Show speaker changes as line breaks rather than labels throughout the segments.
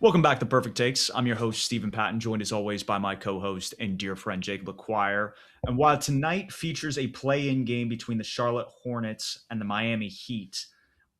Welcome back to Purrfect Takes. I'm your host, Stephen Patton, joined as always by my co-host and dear friend, Jacob Acquire. And while tonight features a play-in game between the Charlotte Hornets and the Miami Heat,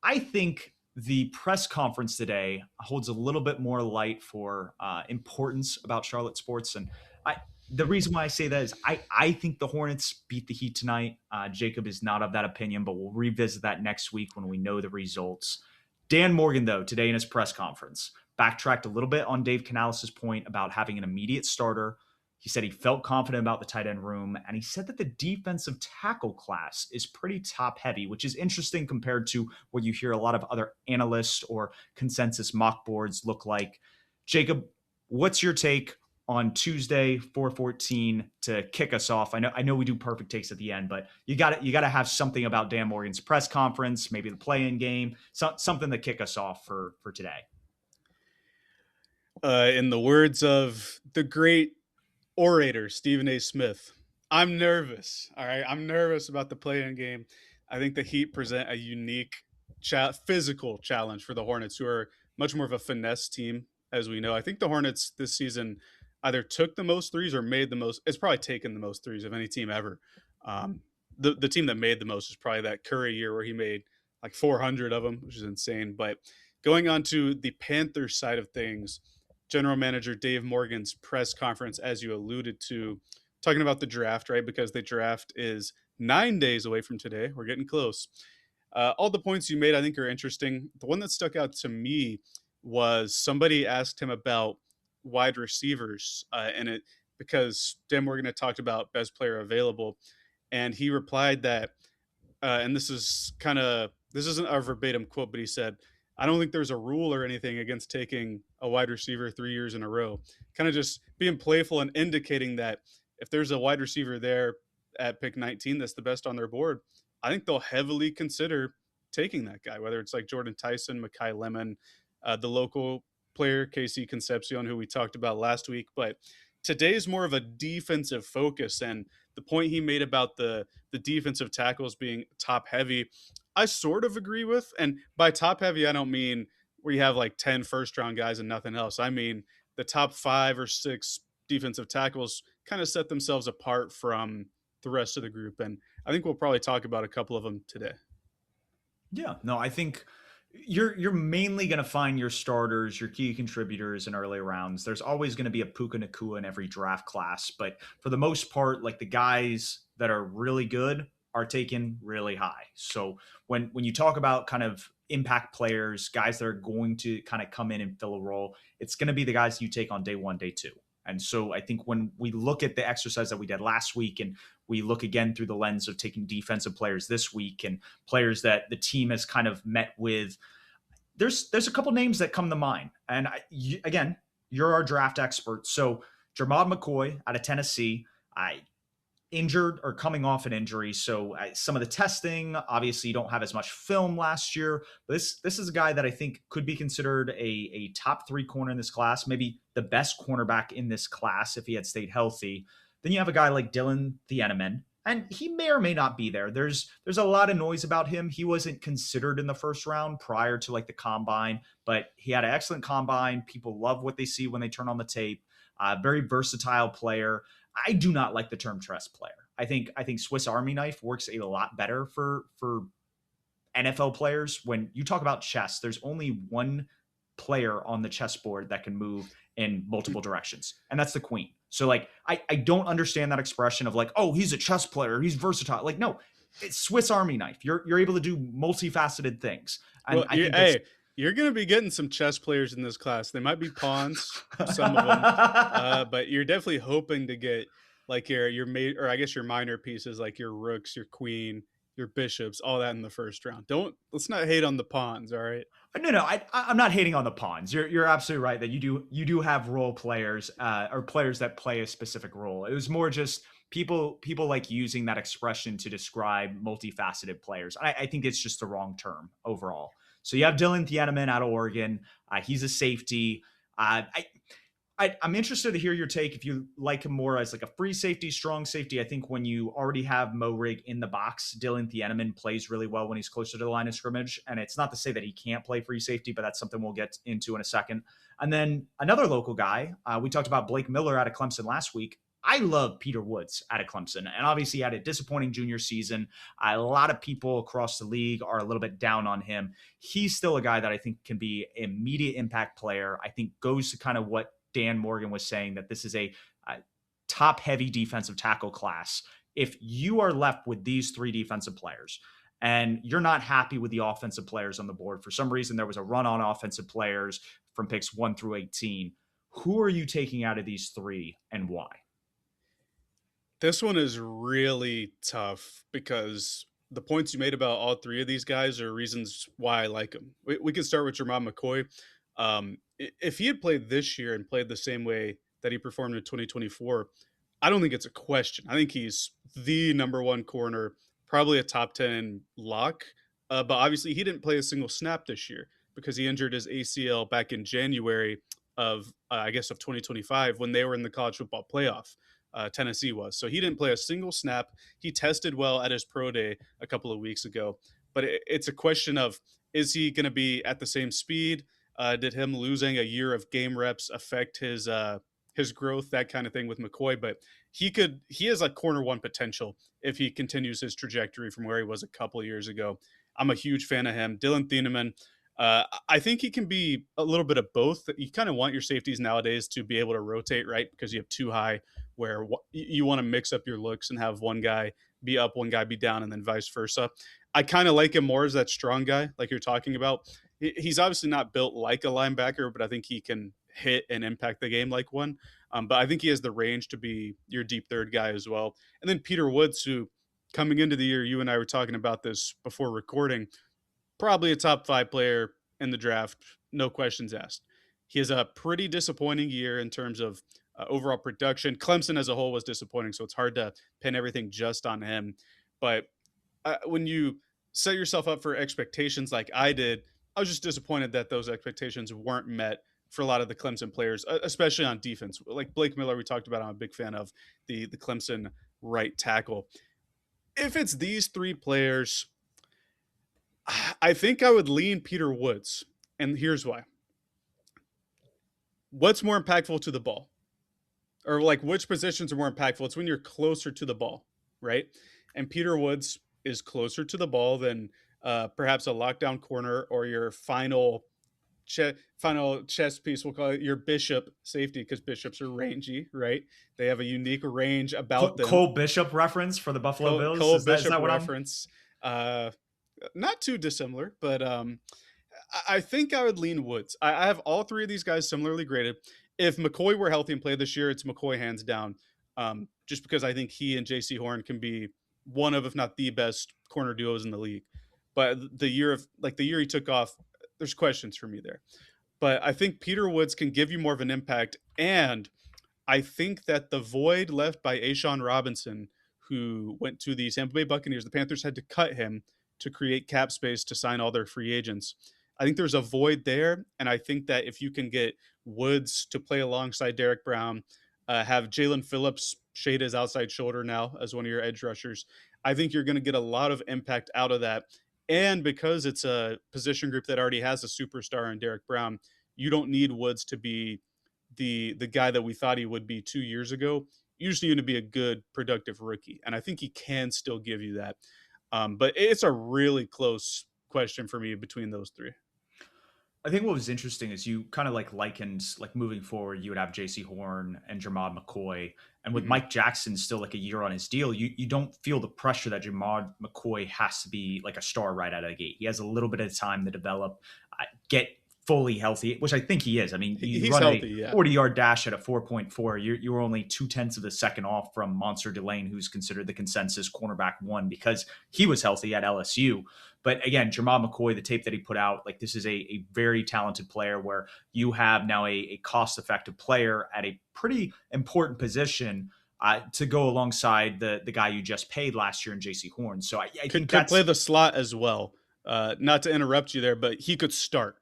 I think the press conference today holds a little bit more light for importance about Charlotte sports. And I, the reason why I say that is I think the Hornets beat the Heat tonight. Jacob is not of that opinion, but we'll revisit that next week when we know the results. Dan Morgan, though, today in his press conference, backtracked a little bit on Dave Canales' point about having an immediate starter. He said he felt confident about the tight end room, and he said that the defensive tackle class is pretty top heavy, which is interesting compared to what you hear a lot of other analysts or consensus mock boards look like. Jacob, what's your take on Tuesday, 4:14 to kick us off? I know we do perfect takes at the end, but you got to have something about Dan Morgan's press conference, maybe the play-in game, something to kick us off for today.
In the words of the great orator Stephen A. Smith, I'm nervous. All right, I'm nervous about the play-in game. I think the Heat present a unique physical challenge for the Hornets, who are much more of a finesse team, as we know. I think the Hornets this season either took the most threes or made the most. It's probably taken the most threes of any team ever. The team that made the most is probably that Curry year where he made like 400 of them, which is insane. But going on to the Panthers side of things, General Manager Dave Morgan's press conference, as you alluded to, talking about the draft, right? Because the draft is 9 days away from today. We're getting close. All the points you made, I think, are interesting. The one that stuck out to me was somebody asked him about wide receivers, and it because Dan Morgan had talked about best player available, and he replied that, and this isn't a verbatim quote, but he said, I don't think there's a rule or anything against taking a wide receiver 3 years in a row. Kind of just being playful and indicating that if there's a wide receiver there at pick 19 that's the best on their board, I think they'll heavily consider taking that guy, whether it's like Jordan Tyson, Makai Lemon, the local player, Casey Concepcion, who we talked about last week. But today's more of a defensive focus. And the point he made about the defensive tackles being top heavy, I sort of agree with. And by top heavy, I don't mean where you have like 10 first round guys and nothing else. I mean the top 5 or 6 defensive tackles kind of set themselves apart from the rest of the group. And I think we'll probably talk about a couple of them today.
Yeah, no, I think you're mainly going to find your starters, your key contributors in early rounds. There's always going to be a Puka Nakua in every draft class, but for the most part, like the guys that are really good are taken really high. So when you talk about kind of impact players, guys that are going to kind of come in and fill a role, it's going to be the guys you take on day one, day two. And so I think when we look at the exercise that we did last week and we look again through the lens of taking defensive players this week and players that the team has kind of met with, there's a couple names that come to mind. And again, you're our draft expert. So Jermod McCoy out of Tennessee, I injured or coming off an injury. So some of the testing, obviously, you don't have as much film last year. But this is a guy that I think could be considered a top 3 corner in this class, maybe the best cornerback in this class if he had stayed healthy. Then you have a guy like Dylan Thieneman, and he may or may not be there. There's a lot of noise about him. He wasn't considered in the first round prior to like the combine, but he had an excellent combine. People love what they see when they turn on the tape. Very versatile player. I do not like the term chess player. I think Swiss Army knife works a lot better for NFL players. When you talk about chess, there's only one player on the chessboard that can move in multiple directions, and that's the queen. So like I don't understand that expression of like, oh, he's a chess player, he's versatile. Like, no, it's Swiss Army knife. You're able to do multifaceted things. And
Well,
I think that's
you're going to be getting some chess players in this class. They might be pawns, some of them, but you're definitely hoping to get like or I guess your minor pieces, like your rooks, your queen, your bishops, all that in the first round. Let's not hate on the pawns. All right.
No. I'm not hating on the pawns. You're absolutely right that you do have role players or players that play a specific role. It was more just people like using that expression to describe multifaceted players. I think it's just the wrong term overall. So you have Dylan Thieneman out of Oregon. He's a safety. I I'm interested to hear your take if you like him more as like a free safety, strong safety. I think when you already have Mo Rig in the box, Dylan Thieneman plays really well when he's closer to the line of scrimmage. And it's not to say that he can't play free safety, but that's something we'll get into in a second. And then another local guy, we talked about Blake Miller out of Clemson last week. I love Peter Woods out of Clemson, and obviously he had a disappointing junior season. A lot of people across the league are a little bit down on him. He's still a guy that I think can be an immediate impact player. I think goes to kind of what Dan Morgan was saying, that this is a top heavy defensive tackle class. If you are left with these three defensive players and you're not happy with the offensive players on the board, for some reason there was a run on offensive players from picks 1 through 18, who are you taking out of these three and why?
This one is really tough because the points you made about all three of these guys are reasons why I like them. We can start with Jermon McCoy. If he had played this year and played the same way that he performed in 2024, I don't think it's a question. I think he's the number one corner, probably a top 10 lock. But obviously, he didn't play a single snap this year because he injured his ACL back in January of, I guess, of 2025 when they were in the college football playoff. Tennessee was. So he didn't play a single snap. He tested well at his pro day a couple of weeks ago, but it's a question of, is he going to be at the same speed? Did him losing a year of game reps affect his growth? That kind of thing with McCoy, but he has like corner one potential if he continues his trajectory from where he was a couple of years ago. I'm a huge fan of him. Dylan Thieneman. I think he can be a little bit of both. You kind of want your safeties nowadays to be able to rotate, right? Because you have too high where you want to mix up your looks and have one guy be up, one guy be down, and then vice versa. I kind of like him more as that strong guy, like you're talking about. He's obviously not built like a linebacker, but I think he can hit and impact the game like one. But I think he has the range to be your deep third guy as well. And then Peter Woods, who coming into the year, you and I were talking about this before recording, probably a top five player in the draft, no questions asked. He has a pretty disappointing year in terms of overall production. Clemson as a whole was disappointing, so it's hard to pin everything just on him. But when you set yourself up for expectations like I did, I was just disappointed that those expectations weren't met for a lot of the Clemson players, especially on defense. Like Blake Miller, we talked about, I'm a big fan of the Clemson right tackle. If it's these three players, I think I would lean Peter Woods, and here's why. What's more impactful to the ball? Or like which positions are more impactful? It's when you're closer to the ball, right? And Peter Woods is closer to the ball than perhaps a lockdown corner or your final chess piece. We'll call it your bishop safety because bishops are rangy, right? They have a unique range about them.
Cole Bishop reference for the Buffalo Bills.
Cole
Is
Bishop
that what I'm?
reference. Not too dissimilar, but I think I would lean Woods. I have all three of these guys similarly graded. If McCoy were healthy and played this year, it's McCoy hands down. Just because I think he and J.C. Horn can be one of, if not the best corner duos in the league. But the year he took off, there's questions for me there. But I think Peter Woods can give you more of an impact, and I think that the void left by Ashawn Robinson, who went to the Tampa Bay Buccaneers, the Panthers had to cut him to create cap space to sign all their free agents. I think there's a void there, and I think that if you can get Woods to play alongside Derek Brown, have Jalen Phillips shade his outside shoulder now as one of your edge rushers, I think you're going to get a lot of impact out of that. And because it's a position group that already has a superstar in Derek Brown, you don't need Woods to be the guy that we thought he would be 2 years ago. You just need him to be a good, productive rookie, and I think he can still give you that. But it's a really close question for me between those three.
I think what was interesting is you kind of like likened like moving forward, you would have J.C. Horn and Jamad McCoy, and with
Mm-hmm.
Mike Jackson still like a year on his deal, you don't feel the pressure that Jamad McCoy has to be like a star right out of the gate. He has a little bit of time to develop, get fully healthy, which I think he is. I mean, you
He's
run a
healthy, yeah.
40-yard dash at a 4.4. You're only 2/10 of a second off from Monster Delane, who's considered the consensus cornerback one because he was healthy at LSU. But again, Jamal McCoy, the tape that he put out, like this is a very talented player where you have now a cost-effective player at a pretty important position to go alongside the guy you just paid last year in J.C. Horn. So I
Could
think
could play
that's
the slot as well. Not to interrupt you there, but he could start,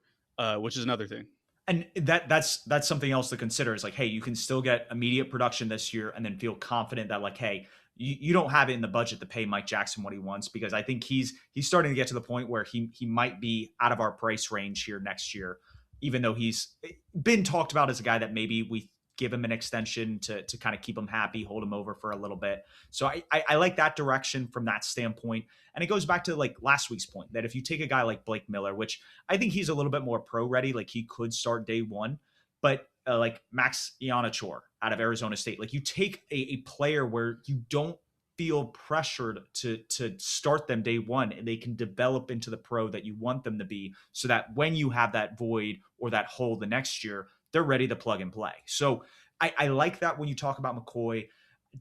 which is another thing.
And that's something else to consider is like, hey, you can still get immediate production this year and then feel confident that like, hey, you don't have it in the budget to pay Mike Jackson what he wants, because I think he's starting to get to the point where he might be out of our price range here next year, even though he's been talked about as a guy that maybe we give him an extension to kind of keep him happy, hold him over for a little bit. So I like that direction from that standpoint. And it goes back to like last week's point that if you take a guy like Blake Miller, which I think he's a little bit more pro ready. Like he could start day one, but like Max Ianachor out of Arizona State, like you take a player where you don't feel pressured to start them day one, and they can develop into the pro that you want them to be, so that when you have that void or that hole the next year, they're ready to plug and play. So I like that when you talk about McCoy.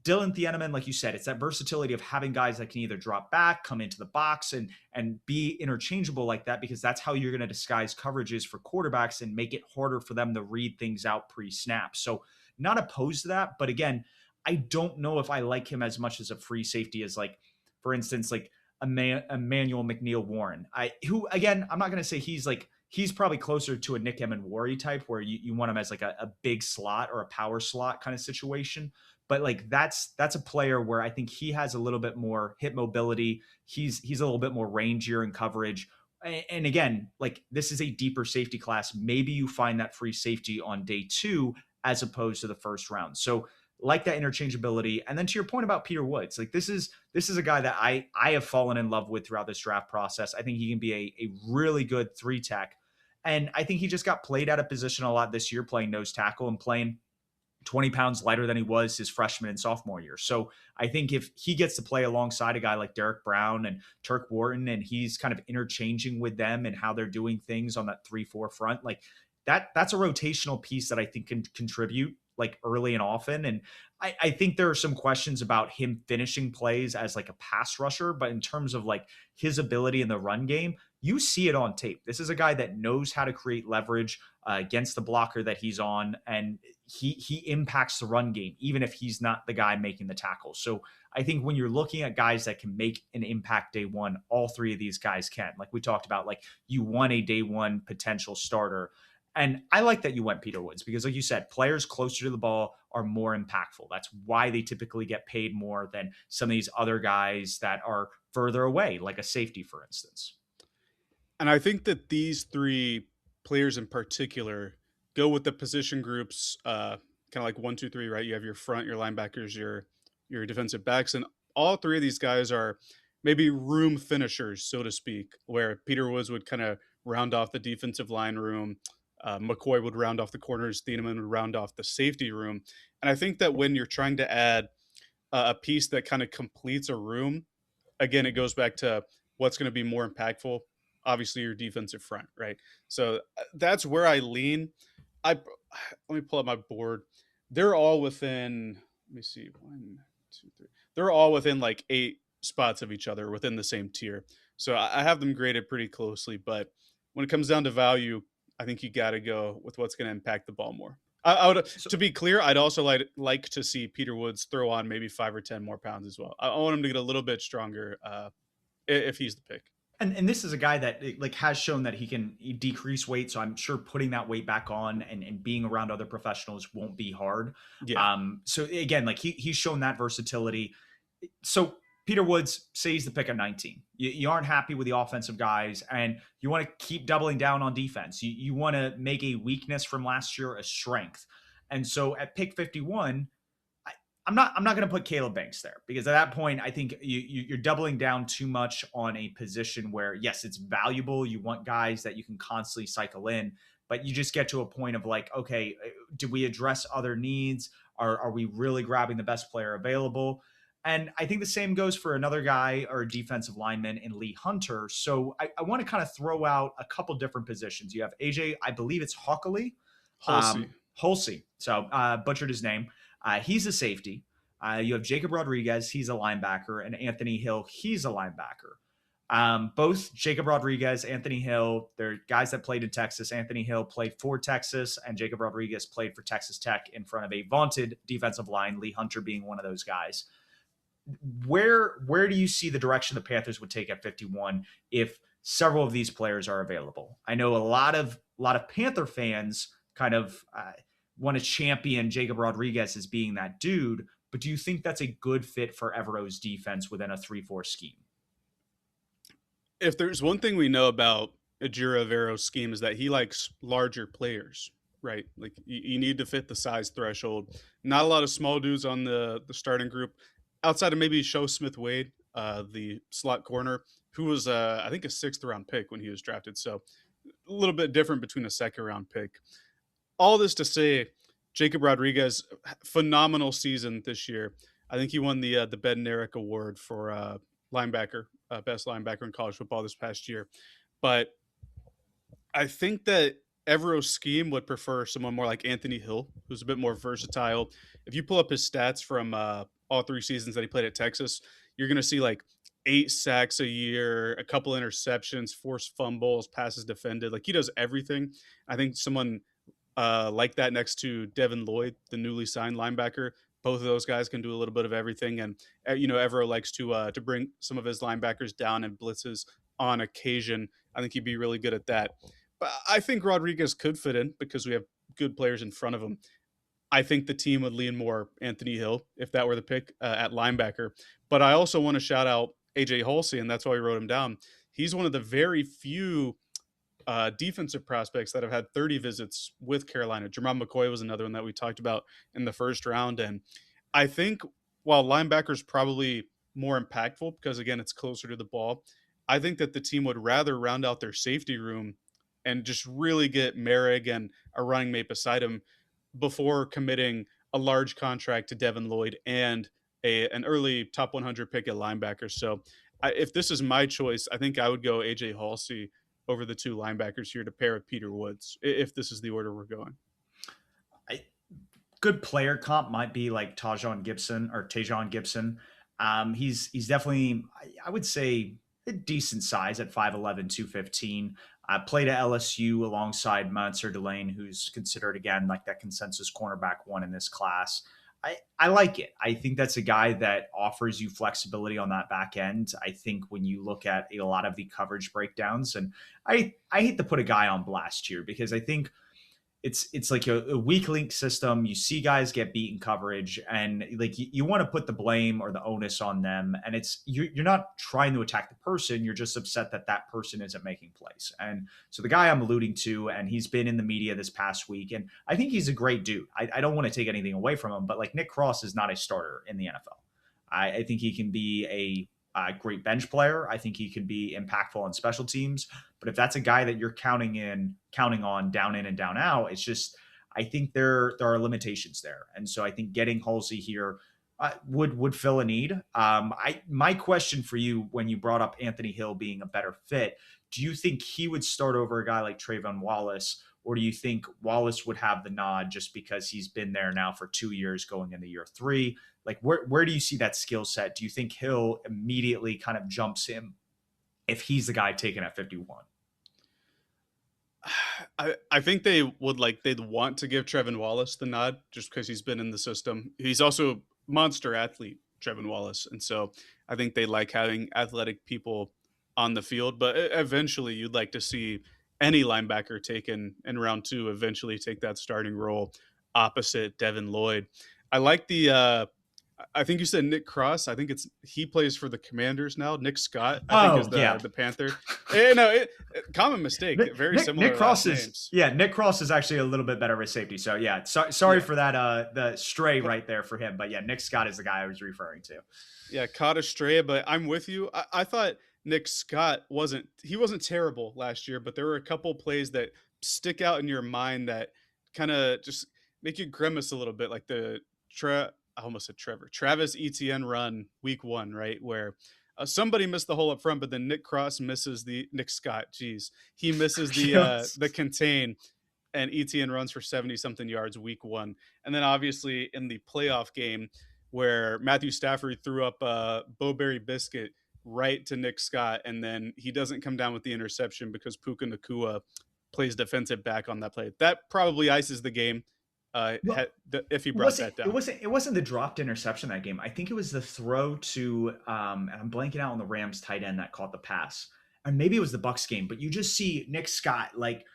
Dylan Thieneman, like you said, it's that versatility of having guys that can either drop back, come into the box, and be interchangeable like that, because that's how you're going to disguise coverages for quarterbacks and make it harder for them to read things out pre-snap. So not opposed to that, but again, I don't know if I like him as much as a free safety as like, for instance, like Emmanuel McNeil Warren. Who again, I'm not going to say he's probably closer to a Nick Emenwari type where you want him as like a big slot or a power slot kind of situation. But like that's a player where I think he has a little bit more hip mobility. He's a little bit more rangier in coverage. And again, like this is a deeper safety class. Maybe you find that free safety on day two as opposed to the first round. So like that interchangeability. And then to your point about Peter Woods, like this is a guy that I have fallen in love with throughout this draft process. I think he can be a really good three tech. And I think he just got played out of position a lot this year, playing nose tackle and playing 20 pounds lighter than he was his freshman and sophomore year. So I think if he gets to play alongside a guy like Derek Brown and Turk Wharton, and he's kind of interchanging with them and how they're doing things on that 3-4 front, like that's a rotational piece that I think can contribute like early and often. And I think there are some questions about him finishing plays as like a pass rusher, but in terms of like his ability in the run game, you see it on tape. This is a guy that knows how to create leverage against the blocker that he's on, and he impacts the run game, even if he's not the guy making the tackle. So I think when you're looking at guys that can make an impact day one, all three of these guys can. Like we talked about, like you want a day one potential starter. And I like that you went Peter Woods because, like you said, players closer to the ball are more impactful. That's why they typically get paid more than some of these other guys that are further away, like a safety, for instance.
And I think that these three players in particular go with the position groups, kind of like 1, 2, 3, right? You have your front, your linebackers, your defensive backs, and all three of these guys are maybe room finishers, so to speak. Where Peter Woods would kind of round off the defensive line room, McCoy would round off the corners, Thieneman would round off the safety room. And I think that when you're trying to add a piece that kind of completes a room, again, it goes back to what's going to be more impactful. Obviously, your defensive front, right? So that's where I lean. I let me pull up my board. They're all within. Let me see. 1, 2, 3. They're all within like 8 spots of each other within the same tier. So I have them graded pretty closely. But when it comes down to value, I think you got to go with what's going to impact the ball more. I would,
So
to be clear, I'd also like to see Peter Woods throw on maybe 5 or 10 more pounds as well. I want him to get a little bit stronger if he's the pick.
and this is a guy that like has shown that he can decrease weight, so I'm sure putting that weight back on and being around other professionals won't be hard.
Yeah,
So again, like he's shown that versatility. So Peter Woods, say he's the pick at 19. You aren't happy with the offensive guys, and you want to keep doubling down on defense. You want to make a weakness from last year a strength. And so at pick 51, I'm not going to put Caleb Banks there, because at that point I think you're doubling down too much on a position where yes, it's valuable. You want guys that you can constantly cycle in, but you just get to a point of like, okay, do we address other needs? Are we really grabbing the best player available? And I think the same goes for another guy or a defensive lineman in Lee Hunter. So I want to kind of throw out a couple different positions. You have AJ, I believe it's Hockley,
Hulsey.
Holsey. So butchered his name. He's a safety. You have Jacob Rodriguez. He's a linebacker. And Anthony Hill. He's a linebacker. Both Jacob Rodriguez, Anthony Hill, they're guys that played in Texas. Anthony Hill played for Texas, and Jacob Rodriguez played for Texas Tech in front of a vaunted defensive line, Lee Hunter being one of those guys. Where do you see the direction the Panthers would take at 51 if several of these players are available? I know a lot of Panther fans kind of want to champion Jacob Rodriguez as being that dude. But do you think that's a good fit for Evero's defense within a 3-4 scheme?
If there's one thing we know about Ejiro Avero's scheme is that he likes larger players, right? Like you need to fit the size threshold. Not a lot of small dudes on the starting group, outside of maybe Show Smith Wade, the slot corner, who was I think a 6th round pick when he was drafted. So a little bit different between a 2nd round pick. All this to say, Jacob Rodriguez, phenomenal season this year. I think he won the Bednarik Award for linebacker, best linebacker in college football this past year. But I think that Evero's scheme would prefer someone more like Anthony Hill, who's a bit more versatile. If you pull up his stats from all 3 seasons that he played at Texas, you're going to see like 8 sacks a year, a couple interceptions, forced fumbles, passes defended. Like he does everything. I think someone like that next to Devin Lloyd, the newly signed linebacker. Both of those guys can do a little bit of everything, and Evero likes to bring some of his linebackers down and blitzes on occasion. I think he'd be really good at that. But I think Rodriguez could fit in because we have good players in front of him. I think the team would lean more Anthony Hill if that were the pick at linebacker. But I also want to shout out AJ Halsey, and that's why we wrote him down. He's one of the very few defensive prospects that have had 30 visits with Carolina. Jermon McCoy was another one that we talked about in the first round. And I think while linebackers probably more impactful because, again, it's closer to the ball, I think that the team would rather round out their safety room and just really get Merrick and a running mate beside him before committing a large contract to Devin Lloyd and an early top 100 pick at linebacker. So if this is my choice, I think I would go AJ Halsey over the 2 linebackers here to pair with Peter Woods, if this is the order we're going.
I, Good player comp might be like Tajon Gibson. He's definitely, I would say, a decent size at 5'11", 215. Played at LSU alongside Monsieur Delane, who's considered, again, like that consensus cornerback one in this class. I like it. I think that's a guy that offers you flexibility on that back end. I think when you look at a lot of the coverage breakdowns, and I hate to put a guy on blast here because I think it's like a weak link system. You see guys get beat in coverage, and like you want to put the blame or the onus on them. And it's you're not trying to attack the person. You're just upset that that person isn't making plays. And so the guy I'm alluding to, and he's been in the media this past week, and I think he's a great dude. I don't want to take anything away from him, but like Nick Cross is not a starter in the NFL. I think he can be a great bench player. I think he can be impactful on special teams. But if that's a guy that you're counting on down in and down out, it's just I think there are limitations there. And so I think getting Halsey here would fill a need. My question for you when you brought up Anthony Hill being a better fit, do you think he would start over a guy like Trayvon Wallace, or do you think Wallace would have the nod just because he's been there now for 2 years going into year 3? Like where do you see that skill set? Do you think Hill immediately kind of jumps him if he's the guy taken at 51?
I think they'd want to give Trevin Wallace the nod just because he's been in the system. He's also monster athlete, Trevin Wallace, and so I think they like having athletic people on the field. But eventually, you'd like to see any linebacker taken in round 2 eventually take that starting role opposite Devin Lloyd. I like the. I think you said Nick Cross. I think he plays for the Commanders now. Nick Scott, I think, is
Oh yeah,
the Panther. No, common mistake. Very similar
Nick Cross
last
is
names.
Nick Cross is actually a little bit better with safety. So yeah, sorry
Yeah,
for that the stray
but
right there for him. But yeah, Nick Scott is the guy I was referring to.
yeah, caught astray. But I'm with you. I thought Nick Scott wasn't terrible last year, but there were a couple plays that stick out in your mind that kind of just make you grimace a little bit, like I almost said Travis Etienne run week 1, right? Where somebody missed the hole up front, but then Nick Scott, geez, he misses
Yes.
the contain, and Etienne runs for 70 something yards week 1. And then obviously in the playoff game where Matthew Stafford threw up a Bowberry biscuit right to Nick Scott, and then he doesn't come down with the interception because Puka Nakua plays defensive back on that play. That probably ices the game
Well,
if he brought
was
that
it? It
down.
wasn't. It wasn't the dropped interception that game. I think it was the throw to. And I'm blanking out on the Rams tight end that caught the pass, and maybe it was the Bucks game. But you just see Nick Scott like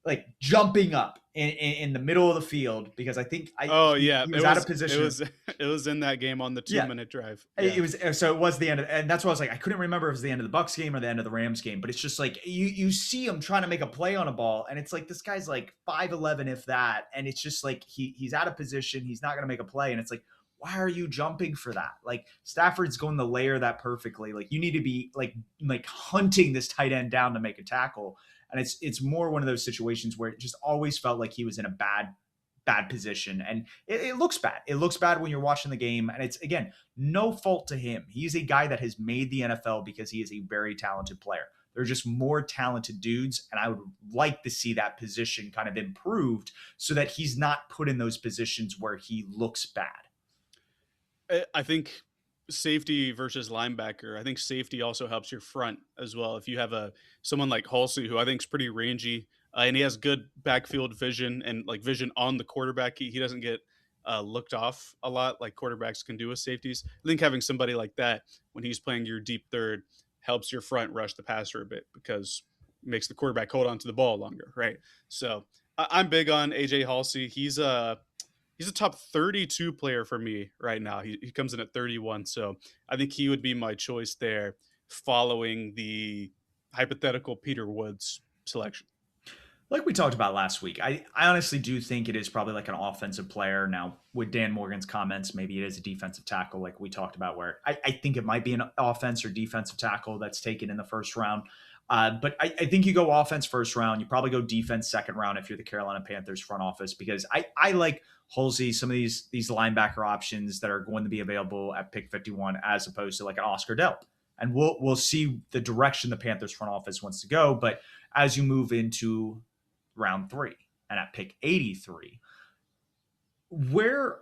like jumping up in the middle of the field because I think
Oh yeah,
he
it
was out of
it
position.
was it was in that game on the two
Yeah,
minute drive.
it
Yeah.
was so it was the end of, and that's why I was like I couldn't remember if it was the end of the Bucks game or the end of the Rams game, but it's just like you see him trying to make a play on a ball, and it's like this guy's like 5'11", if that, and it's just like he's out of position, he's not going to make a play, and it's like why are you jumping for that? Like Stafford's going to layer that perfectly. Like you need to be like hunting this tight end down to make a tackle, and it's more one of those situations where it just always felt like he was in a bad position, and it looks bad. It looks bad when you're watching the game, and it's again no fault to him. He's a guy that has made the NFL because he is a very talented player. They're just more talented dudes, and I would like to see that position kind of improved so that he's not put in those positions where he looks bad.
I think safety versus linebacker. I think safety also helps your front as well. If you have a someone like Halsey, who I think is pretty rangy, and he has good backfield vision and like vision on the quarterback, he doesn't get looked off a lot like quarterbacks can do with safeties. I think having somebody like that when he's playing your deep third helps your front rush the passer a bit because it makes the quarterback hold on to the ball longer, right? So I'm big on AJ Halsey. He's a top 32 player for me right now. He comes in at 31. So I think he would be my choice there following the hypothetical Peter Woods selection.
Like we talked about last week, I honestly do think it is probably like an offensive player. Now, with Dan Morgan's comments, maybe it is a defensive tackle, like we talked about, where I think it might be an offense or defensive tackle that's taken in the first round. But I think you go offense first round. You probably go defense second round if you're the Carolina Panthers front office, because I like Halsey, some of these linebacker options that are going to be available at pick 51 as opposed to like an Oscar Delp. And we'll see the direction the Panthers front office wants to go. But as you move into round 3 and at pick 83, where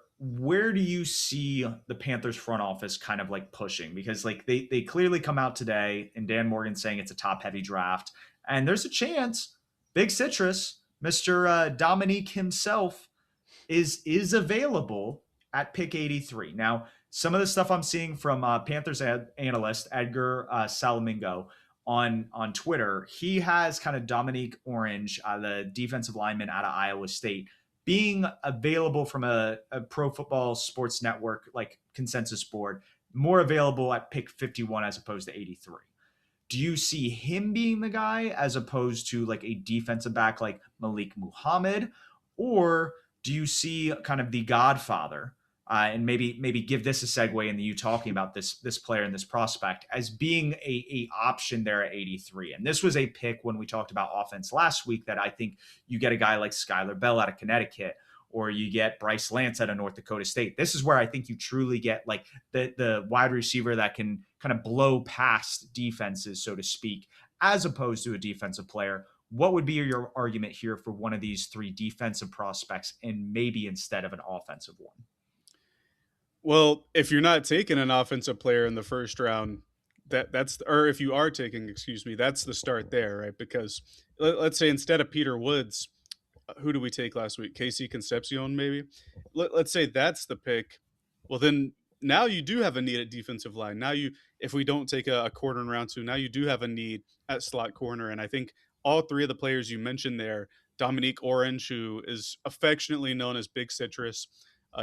do you see the Panthers front office kind of like pushing? Because like they clearly come out today and Dan Morgan saying it's a top heavy draft, and there's a chance Big Citrus, Mr. Dominique himself, is available at pick 83. Now, some of the stuff I'm seeing from Panthers analyst Edgar Salamingo on Twitter, he has kind of Dominique Orange, the defensive lineman out of Iowa State, being available from a Pro Football Sports Network like consensus board, more available at pick 51 as opposed to 83. Do you see him being the guy as opposed to like a defensive back like Malik Muhammad, or do you see kind of the Godfather? And maybe give this a segue into you talking about this player and this prospect as being a option there at 83. And this was a pick when we talked about offense last week that I think you get a guy like Skylar Bell out of Connecticut, or you get Bryce Lance out of North Dakota State. This is where I think you truly get like the wide receiver that can kind of blow past defenses, so to speak, as opposed to a defensive player. What would be your argument here for one of these 3 defensive prospects and maybe instead of an offensive one?
Well, if you're not taking an offensive player in the first round, that's or if you are taking, excuse me, that's the start there, right? Because let's say instead of Peter Woods, who do we take last week? Casey Concepcion, maybe. Let's say that's the pick. Well, then now you do have a need at defensive line. Now you, if we don't take a corner in round 2, now you do have a need at slot corner. And I think all 3 of the players you mentioned there, Dominique Orange, who is affectionately known as Big Citrus,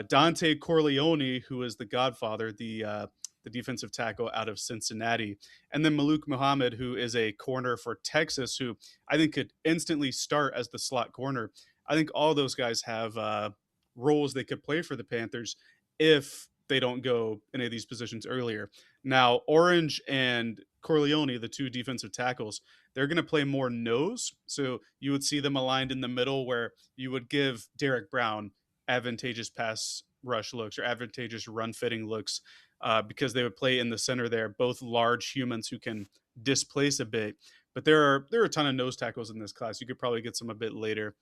Dante Corleone, who is the Godfather, the defensive tackle out of Cincinnati, and then Malik Muhammad, who is a corner for Texas, who I think could instantly start as the slot corner. I think all those guys have roles they could play for the Panthers if they don't go any of these positions earlier. Now, Orange and Corleone, the 2 defensive tackles, they're going to play more nose. So you would see them aligned in the middle where you would give Derek Brown advantageous pass rush looks or advantageous run fitting looks because they would play in the center there, both large humans who can displace a bit. But there are a ton of nose tackles in this class. You could probably get some a bit later.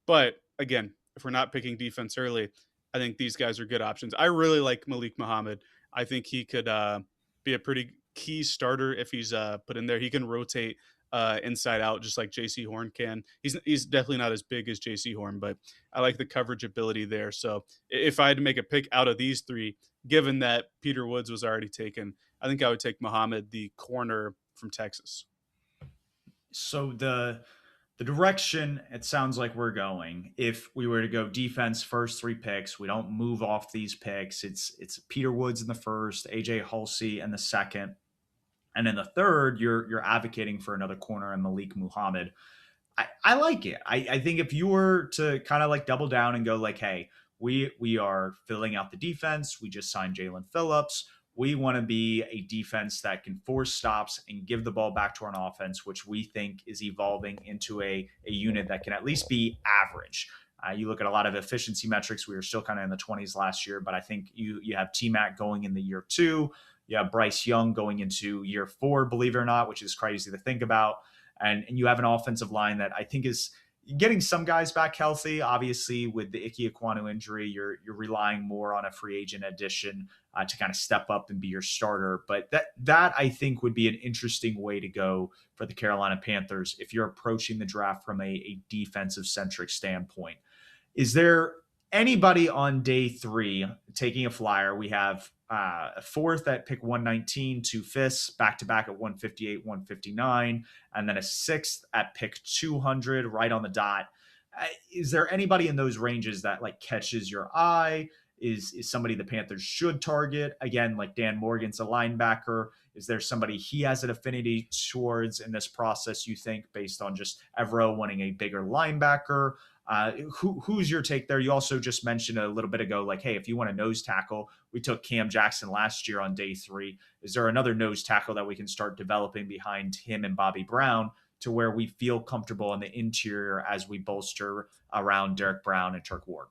But again, if we're not picking defense early, I think these guys are good options. I really like Malik Muhammad. I think he could be a pretty key starter if he's put in there. He can rotate inside out just like JC Horn can. He's definitely not as big as JC Horn, but I like the coverage ability there. So if I had to make a pick out of these 3, given that Peter Woods was already taken, I think I would take Muhammad, the corner from Texas.
So the The direction it sounds like we're going, if we were to go defense first three picks, we don't move off these picks. It's Peter Woods in the first, AJ Halsey in the second, and in the third, you're advocating for another corner and Malik Muhammad. I like it. I think if you were to kind of like double down and go like, hey, we are filling out the defense. We just signed Jalen Phillips. We want to be a defense that can force stops and give the ball back to our offense, which we think is evolving into a unit that can at least be average. You look at a lot of efficiency metrics. We were still kind of in the 20s last year, but I think you have T Mac going in the year two. You have Bryce Young going into year four, believe it or not, which is crazy to think about. And you have an offensive line that I think is getting some guys back healthy. Obviously, with the Ike Ekwonu injury, you're relying more on a free agent addition to kind of step up and be your starter. But that I think would be an interesting way to go for the Carolina Panthers if you're approaching the draft from a defensive centric standpoint. Is there anybody on day three taking a flyer? We have a fourth at pick 119, two fifths back to back at 158, 159, and then a sixth at pick 200, right on the dot. Is there anybody in those ranges that like catches your eye? Is somebody the Panthers should target? Again, like Dan Morgan's a linebacker. Is there somebody he has an affinity towards in this process, you think, based on just Evero wanting a bigger linebacker? Who's your take there? You also just mentioned a little bit ago, like, hey, if you want a nose tackle, we took Cam Jackson last year on day three. Is there another nose tackle that we can start developing behind him and Bobby Brown to where we feel comfortable in the interior as we bolster around Derek Brown and Turk Ward?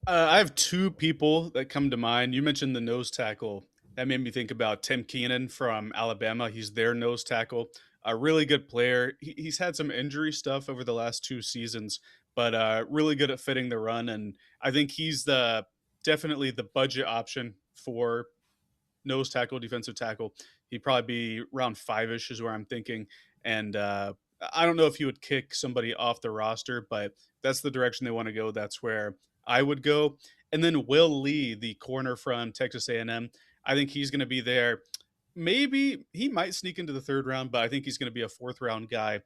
I have two people that come to mind. You mentioned the nose tackle. That made me think about Tim Keenan from Alabama. He's their nose tackle, a really good player. He's had some injury stuff over the last two seasons, but really good at fitting the run. And I think he's the definitely the budget option for nose tackle, defensive tackle. He'd probably be around five ish is where I'm thinking. And I don't know if he would kick somebody off the roster, but that's the direction they want to go. That's where I would go. And then Will Lee, the corner from Texas A&M, I think he's going to be there. Maybe he might sneak into the third round, but I think he's going to be a fourth round guy.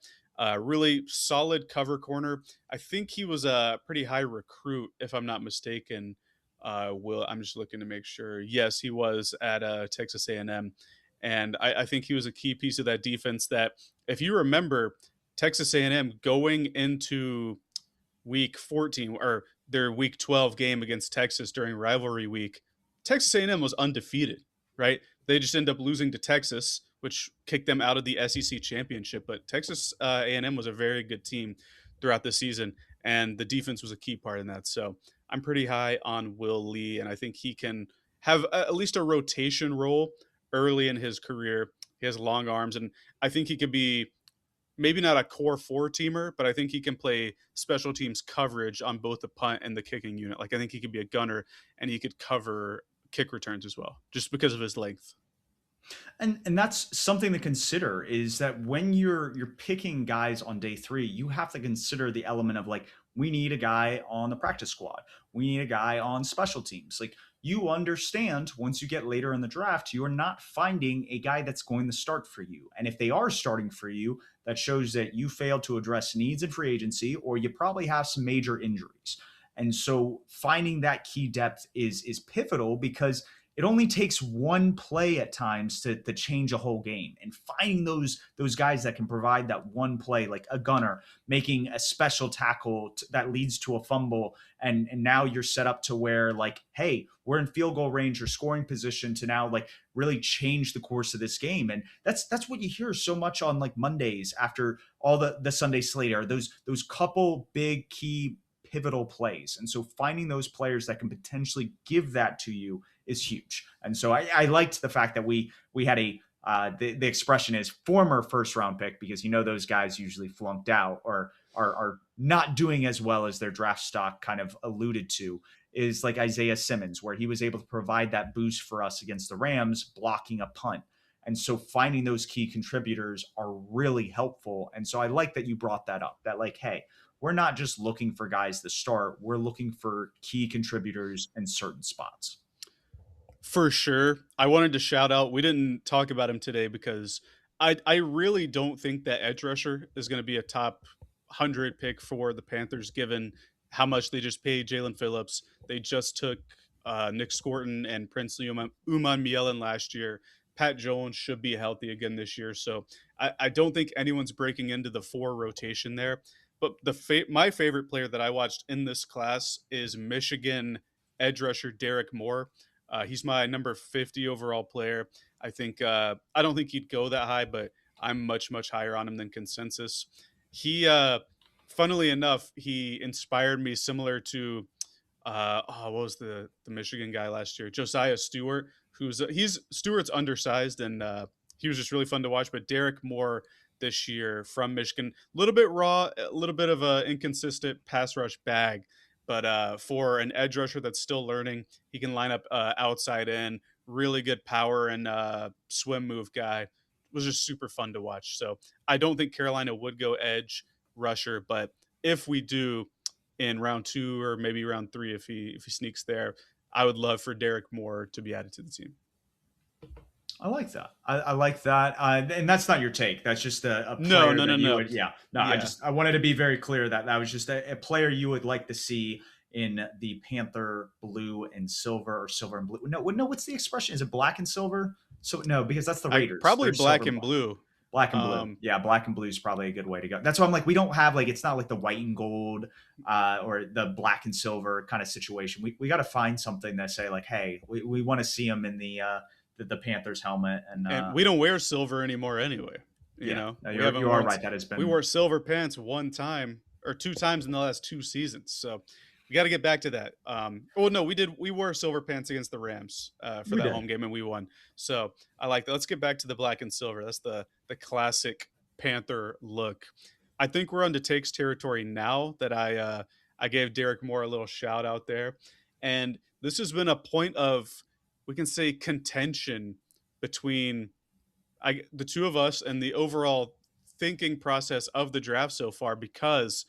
Really solid cover corner. I think he was a pretty high recruit, if I'm not mistaken. Will I'm just looking to make sure. Yes, he was at Texas A&M, and I think he was a key piece of that defense. That if you remember, Texas A&M going into week 14 or their week 12 game against Texas during rivalry week, Texas A&M was undefeated, right? They just end up losing to Texas, which kicked them out of the SEC championship. But Texas A&M was a very good team throughout the season, and the defense was a key part in that. So I'm pretty high on Will Lee, and I think he can have at least a rotation role early in his career. He has long arms, and I think he could be maybe not a core four teamer, but I think he can play special teams coverage on both the punt and the kicking unit. Like I think he could be a gunner and he could cover kick returns as well, just because of his length.
And that's something to consider is that when you're picking guys on day three, you have to consider the element of like we need a guy on the practice squad, we need a guy on special teams. Like you understand once you get later in the draft, you are not finding a guy that's going to start for you. And if they are starting for you, that shows that you failed to address needs in free agency, or you probably have some major injuries. And so finding that key depth is pivotal because it only takes one play at times to change a whole game. And finding those guys that can provide that one play, like a gunner making a special tackle that leads to a fumble, and now you're set up to where like, hey, we're in field goal range or scoring position to now like really change the course of this game. And that's what you hear so much on like Mondays after all the Sunday slate are those couple big key pivotal plays. And so finding those players that can potentially give that to you is huge. And so I liked the fact that we had a the expression is former first round pick because you know those guys usually flunked out or are not doing as well as their draft stock kind of alluded to is like Isaiah Simmons, where he was able to provide that boost for us against the Rams, blocking a punt. And so finding those key contributors are really helpful. And so I like that you brought that up that like, hey, we're not just looking for guys to start, we're looking for key contributors in certain spots.
For sure. I wanted to shout out, we didn't talk about him today because I really don't think that edge rusher is going to be a top 100 pick for the Panthers, given how much they just paid Jalen Phillips. They just took Nick Scorton and Princely Uman Mielen last year. Pat Jones should be healthy again this year, so I don't think anyone's breaking into the four rotation there. But my favorite player that I watched in this class is Michigan edge rusher Derek Moore. He's my number 50 overall player. I don't think he'd go that high, but I'm much higher on him than consensus. He funnily enough, he inspired me similar to what was the Michigan guy last year? Josiah Stewart, who's he's Stewart's undersized and he was just really fun to watch. But Derek Moore this year from Michigan, a little bit raw, a little bit of a inconsistent pass rush bag, but for an edge rusher that's still learning, he can line up outside in, really good power and swim move guy. It was just super fun to watch. So I don't think Carolina would go edge rusher, but if we do, in round two or maybe round three if he sneaks there. I would love for Derek Moore to be added to the team.
I like that. I like that. And that's not your take. That's just a
No,
player
no, no,
that you
no.
would, yeah. No,
Yeah,
I wanted to be very clear that that was just a player you would like to see in the Panther blue and silver or silver and blue. No, what's the expression? Is it black and silver? So no, because that's the
I
Raiders.
probably
They're silver
black
and
and
black.
blue.
Black and blue.
Um,
Yeah, black and blue is probably a good way to go. That's why I'm like, we don't have like, it's not like the white and gold or the black and silver kind of situation. We got to find something that say like, hey, we want to see them in the Panthers helmet. And
and we don't wear silver anymore anyway. You
yeah,
know,
no,
we haven't
you are
worn.
right. That has
We
been
wore silver pants one time or two times in the last two seasons. So we got to get back to that. Oh no, we did. We wore silver pants against the Rams for
we
that
did.
home game, and we won. So I like that. Let's get back to the black and silver. That's the classic Panther look. I think we're on to takes territory now that I gave Derek Moore a little shout out there, and this has been a point of, we can say, contention between the two of us and the overall thinking process of the draft so far, because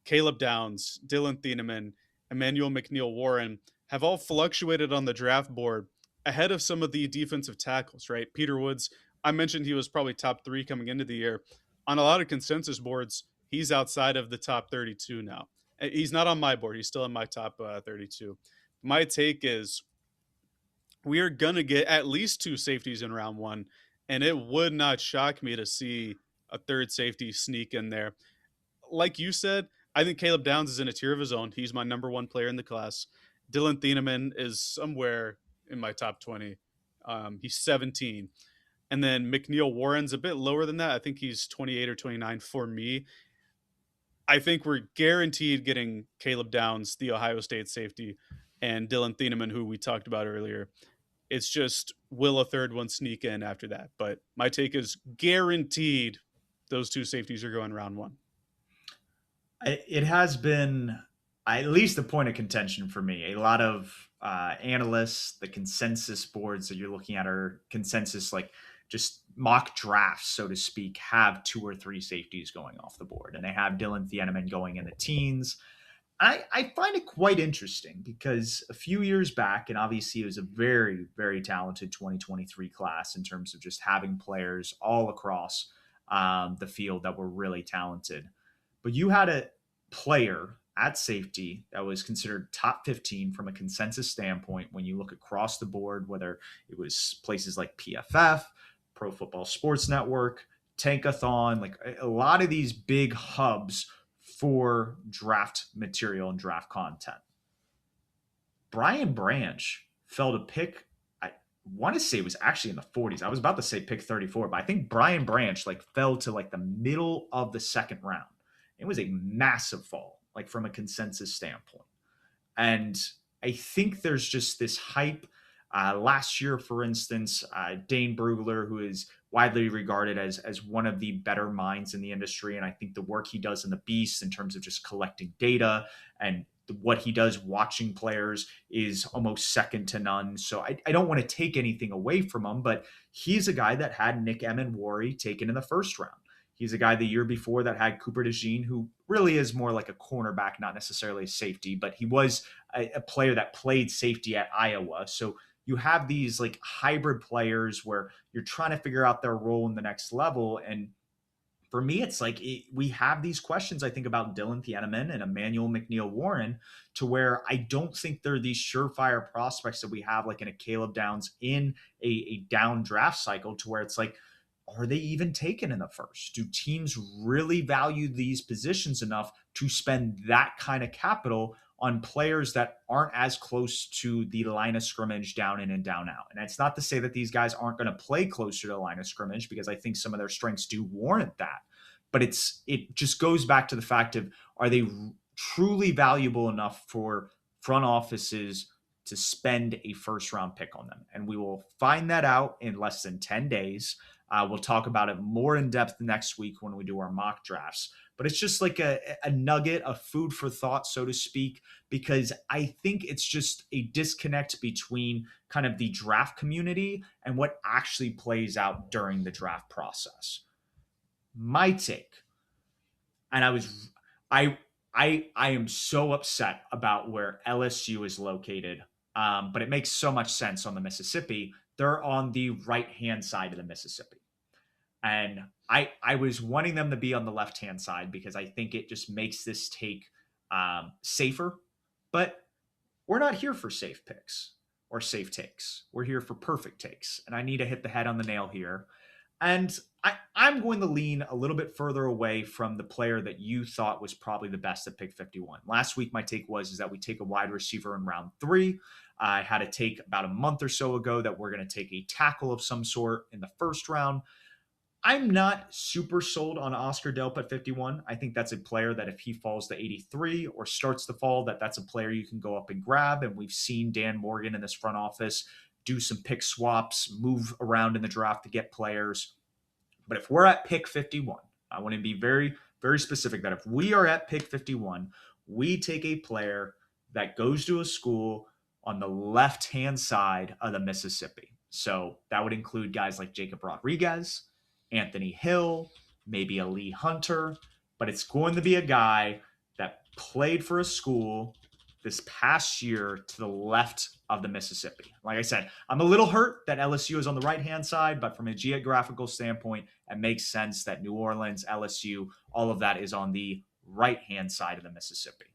Caleb Downs, Dylan Thieneman, Emmanuel McNeil Warren have all fluctuated on the draft board ahead of some of the defensive tackles, right? Peter Woods, I mentioned he was probably top 3 coming into the year. On a lot of consensus boards, he's outside of the top 32 now. He's not on my board. He's still in my top 32. My take is we are going to get at least 2 safeties in round 1, and it would not shock me to see a third safety sneak in there. Like you said, I think Caleb Downs is in a tier of his own. He's my number 1 player in the class. Dylan Thieneman is somewhere in my top 20. He's 17. And then McNeil Warren's a bit lower than that. I think he's 28 or 29 for me. I think we're guaranteed getting Caleb Downs, the Ohio State safety, and Dylan Thieneman, who we talked about earlier. It's just, will a third one sneak in after that? But my take is guaranteed those 2 safeties are going round 1.
It has been at least a point of contention for me. A lot of analysts, the consensus boards that you're looking at are consensus, like just mock drafts, so to speak, have 2 or 3 safeties going off the board, and they have Dylan Thieneman going in the teens. I find it quite interesting because a few years back, and obviously it was a very talented 2023 class in terms of just having players all across the field that were really talented. But you had a player at safety that was considered top 15 from a consensus standpoint when you look across the board, whether it was places like PFF, Pro Football Sports Network, Tankathon, like a lot of these big hubs for draft material and draft content. Brian Branch fell to pick, I want to say it was actually in the 40s. I was about to say pick 34, but I think Brian Branch like fell to like the middle of the second round. It was a massive fall, like from a consensus standpoint. And I think there's just this hype. Last year, for instance, Dane Brugler, who is widely regarded as one of the better minds in the industry, and I think the work he does in the Beast in terms of just collecting data and what he does watching players is almost second to none. So I don't want to take anything away from him, but he's a guy that had Nick Emenwari taken in the first round. He's a guy the year before that had Cooper DeJean, who really is more like a cornerback, not necessarily a safety, but he was a player that played safety at Iowa. So you have these like hybrid players where you're trying to figure out their role in the next level. And for me, it's like we have these questions, I think, about Dylan Thieneman and Emmanuel McNeil Warren, to where I don't think they're these surefire prospects that we have, like in a Caleb Downs in a down draft cycle, to where it's like, are they even taken in the first? Do teams really value these positions enough to spend that kind of capital on players that aren't as close to the line of scrimmage down in and down out? And it's not to say that these guys aren't going to play closer to the line of scrimmage, because I think some of their strengths do warrant that. But it just goes back to the fact of, are they truly valuable enough for front offices to spend a first round pick on them? And we will find that out in less than 10 days. We'll talk about it more in depth next week when we do our mock drafts. But it's just like a nugget, a food for thought, so to speak, because I think it's just a disconnect between kind of the draft community and what actually plays out during the draft process. My take, and I I am so upset about where LSU is located, but it makes so much sense on the Mississippi. They're on the right hand side of the Mississippi. And I was wanting them to be on the left hand side because I think it just makes this take safer. But we're not here for safe picks or safe takes. We're here for perfect takes. And I need to hit the head on the nail here. And I'm going to lean a little bit further away from the player that you thought was probably the best at pick 51. Last week, my take was is that we take a wide receiver in round 3. I had a take about a month or so ago that we're going to take a tackle of some sort in the first round. I'm not super sold on Oscar Delp at 51. I think that's a player that if he falls to 83 or starts to fall, that's a player you can go up and grab. And we've seen Dan Morgan in this front office do some pick swaps, move around in the draft to get players. But if we're at pick 51, I want to be very, very specific that if we are at pick 51, we take a player that goes to a school on the left-hand side of the Mississippi. So that would include guys like Jacob Rodriguez, Anthony Hill, maybe a Lee Hunter, but it's going to be a guy that played for a school this past year to the left of the Mississippi. Like I said, I'm a little hurt that LSU is on the right hand side, but from a geographical standpoint, it makes sense that New Orleans, LSU, all of that is on the right hand side of the Mississippi.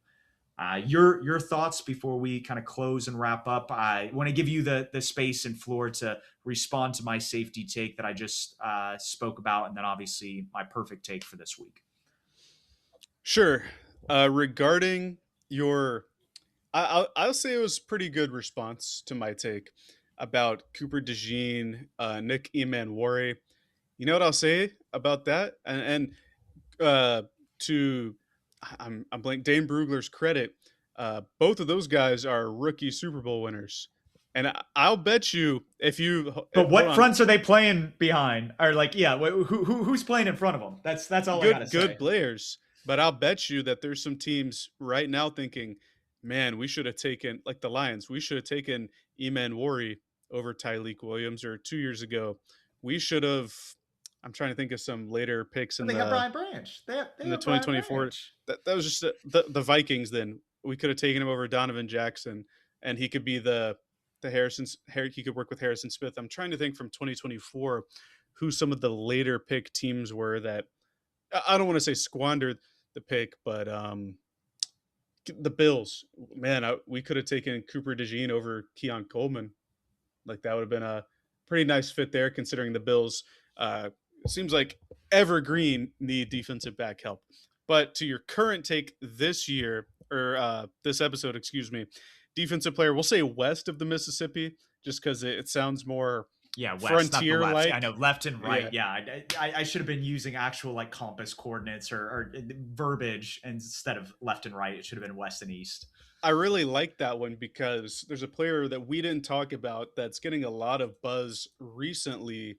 Your thoughts before we kind of close and wrap up. I want to give you the space and floor to respond to my safety take that I just spoke about, and then obviously my perfect take for this week.
Sure. Regarding your, I'll say it was pretty good response to my take about Cooper DeJean, Nick Emanwari. You know what I'll say about that? And to I'm blank Dane Brugler's credit, both of those guys are rookie Super Bowl winners, and I'll bet you if you
But
hold
what
on,
fronts are they playing behind? Or like, yeah, who's playing in front of them? That's all I gotta
good
say.
players, but I'll bet you that there's some teams right now thinking, man, we should have taken like the Lions, we should have taken Eman Wari over Tyleek Williams, or 2 years ago, we should have. I'm trying to think of some later picks
But they got Brian Branch. They
in the
have Brian
2024.
Branch.
That was just the Vikings. Then we could have taken him over Donovan Jackson, and he could be the Harrison's. He could work with Harrison Smith. I'm trying to think from 2024 who some of the later pick teams were that I don't want to say squandered the pick, but the Bills. Man, we could have taken Cooper DeJean over Keon Coleman. Like that would have been a pretty nice fit there, considering the Bills. It seems like evergreen need defensive back help. But to your current take this year, or this episode, excuse me, defensive player, we'll say west of the Mississippi, just because it sounds more
Yeah, west, not the
frontier
left. I
like.
know left and right.
Yeah,
Yeah, I should have been using actual like compass coordinates or verbiage instead of left and right. It should have been west and east.
I really like that one because there's a player that we didn't talk about that's getting a lot of buzz recently.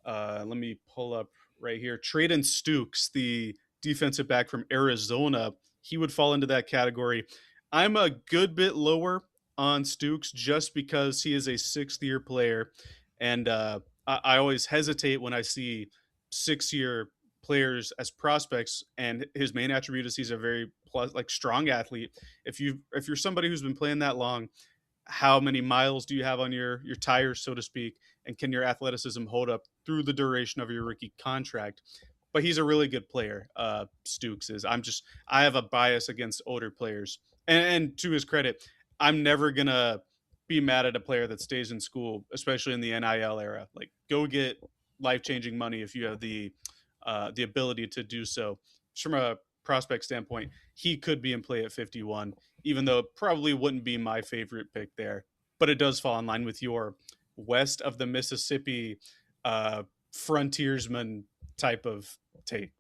Let me pull up right here. Traden Stukes, the defensive back from Arizona, he would fall into that category. I'm a good bit lower on Stukes just because he is a 6th-year player, and I always hesitate when I see 6-year players as prospects. And his main attribute is he's a very plus like strong athlete. If you're somebody who's been playing that long, how many miles do you have on your tires, so to speak, and can your athleticism hold up through the duration of your rookie contract? But he's a really good player. Stooks is. I have a bias against older players, and to his credit, I'm never gonna be mad at a player that stays in school, especially in the NIL era. Like, go get life changing money if you have the ability to do so. Just from a prospect standpoint, he could be in play at 51, even though it probably wouldn't be my favorite pick there. But it does fall in line with your west of the Mississippi frontiersman type of take.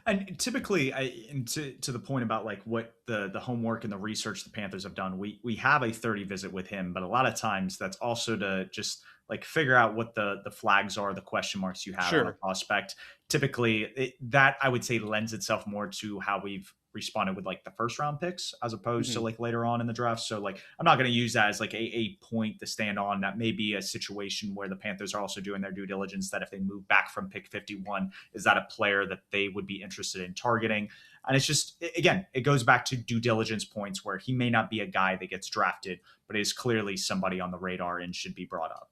And typically, and to the point about like what the homework and the research the Panthers have done, we have a 30 visit with him, but a lot of times that's also to just like figure out what the flags are, the question marks you have on a
Sure.
prospect. Typically, that I would say lends itself more to how we've responded with like the first round picks as opposed to
Mhm.
like later on in the draft. So like I'm not going to use that as like a point to stand on. That may be a situation where the Panthers are also doing their due diligence that if they move back from pick 51, is that a player that they would be interested in targeting? And it's just, again, it goes back to due diligence points where he may not be a guy that gets drafted, but is clearly somebody on the radar and should be brought up.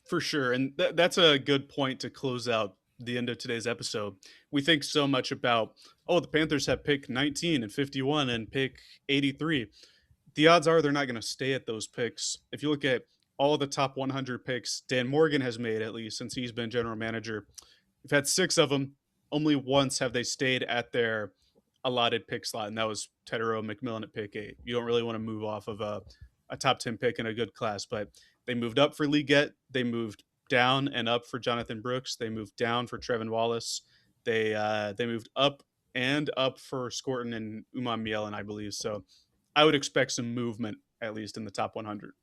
For sure. And that's a good point to close out the end of today's episode. We think so much about, oh, the Panthers have pick 19 and 51 and pick 83. The odds are they're not going to stay at those picks. If you look at all the top 100 picks Dan Morgan has made, at least since he's been general manager, we've had six of them. Only once have they stayed at their allotted pick slot, and that was Tedero McMillan at pick 8. You don't really want to move off of a top 10 pick in a good class, but they moved up for Leggett. They moved down and up for Jonathan Brooks. They moved down for Trevin Wallace. They moved up and up for Scorton and Umam Mielen, I believe. So I would expect some movement at least in the top 100.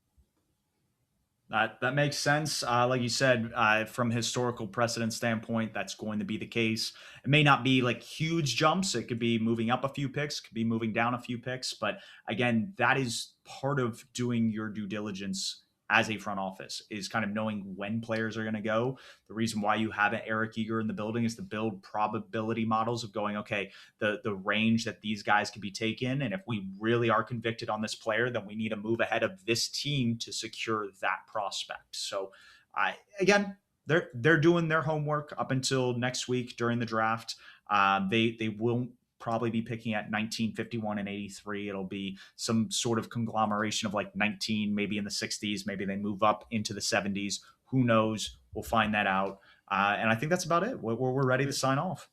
That makes sense. Like you said, from historical precedent standpoint, that's going to be the case. It may not be like huge jumps. It could be moving up a few picks, could be moving down a few picks. But again, that is part of doing your due diligence as a front office is kind of knowing when players are going to go. The reason why you have an Eric Eager in the building is to build probability models of going, okay, the range that these guys could be taken. And if we really are convicted on this player, then we need to move ahead of this team to secure that prospect. So I again, they're doing their homework up until next week during the draft. They won't probably be picking at 19, 51, and 83. It'll be some sort of conglomeration of like 19, maybe in the 60s. Maybe they move up into the 70s. Who knows? We'll find that out. And I think that's about it. We're ready to sign off.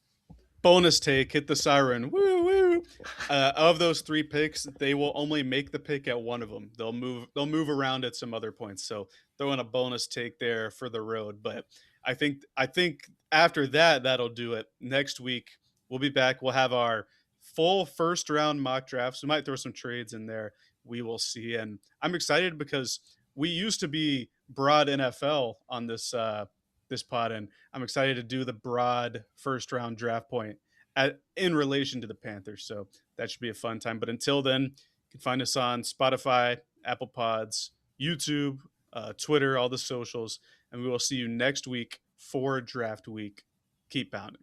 Bonus take, hit the siren. Woo woo. Of those three picks, they will only make the pick at one of them. They'll move around at some other points. So throw in a bonus take there for the road. But I think after that, that'll do it. Next week we'll be back. We'll have our full first round mock drafts. We might throw some trades in there. We will see. And I'm excited because we used to be broad NFL on this pod, and I'm excited to do the broad first round draft point in relation to the Panthers. So that should be a fun time. But until then, you can find us on Spotify, Apple Pods, YouTube, Twitter, all the socials, and we will see you next week for draft week. Keep pounding.